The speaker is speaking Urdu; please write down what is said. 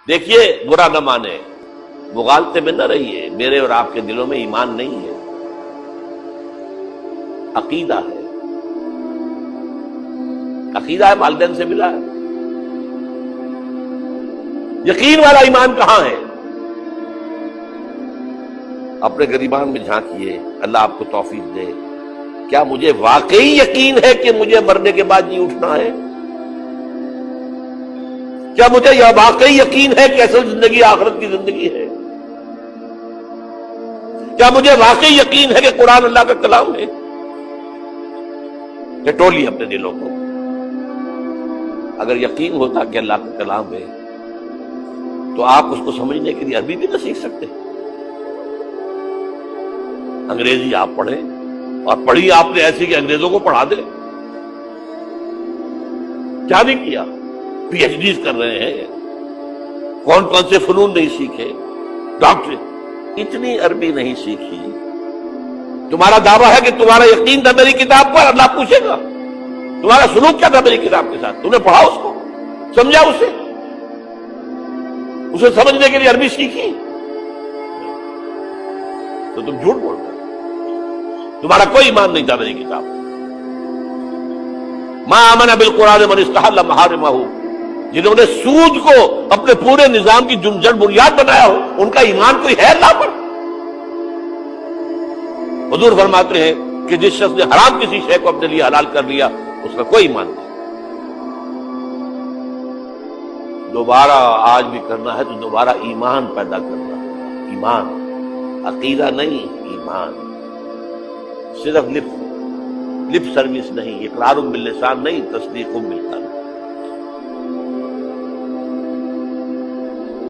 دیکھیے برا نہ مانے، مغالطے میں نہ رہیے، میرے اور آپ کے دلوں میں ایمان نہیں ہے، عقیدہ ہے، عقیدہ ہے، والدین سے ملا ہے۔ یقین والا ایمان کہاں ہے؟ اپنے گریبان میں جھانکیے، اللہ آپ کو توفیق دے۔ کیا مجھے واقعی یقین ہے کہ مجھے مرنے کے بعد جی اٹھنا ہے؟ کیا مجھے یہ واقعی یقین ہے کہ اصل زندگی آخرت کی زندگی ہے؟ کیا مجھے واقعی یقین ہے کہ قرآن اللہ کا کلام ہے؟ ٹٹولیے اپنے دلوں کو۔ اگر یقین ہوتا کہ اللہ کا کلام ہے تو آپ اس کو سمجھنے کے لیے عربی بھی نہ سیکھ سکتے؟ انگریزی آپ پڑھیں، اور پڑھی آپ نے ایسی کہ انگریزوں کو پڑھا دے، کیا نہیں کیا؟ پی ایچ ڈیز کر رہے ہیں، کون کون سے فنون نہیں سیکھے، ڈاکٹر، اتنی عربی نہیں سیکھی۔ تمہارا دعویٰ ہے کہ تمہارا یقین تھا میری کتاب پر، اللہ پوچھے گا تمہارا سلوک کیا تھا میری کتاب کے ساتھ؟ تم نے پڑھا اس کو، سمجھا اسے سمجھنے کے لیے عربی سیکھی؟ تو تم جھوٹ بول رہے، تمہارا کوئی ایمان نہیں تھا میری کتاب۔ ما آمن بالقرآن من استحل محارمہ، جنہوں نے سود کو اپنے پورے نظام کی جڑ بنیاد بنایا ہو، ان کا ایمان کوئی ہے اللہ پر؟ حضور فرماتے ہیں کہ جس شخص نے حرام کسی شے کو اپنے لیے حلال کر لیا اس کا کوئی ایمان نہیں۔ دوبارہ آج بھی کرنا ہے تو دوبارہ ایمان پیدا کرنا، ایمان، عقیدہ نہیں، ایمان۔ صرف لپ سروس نہیں، اقرار باللسان نہیں، تصدیق بالقلب۔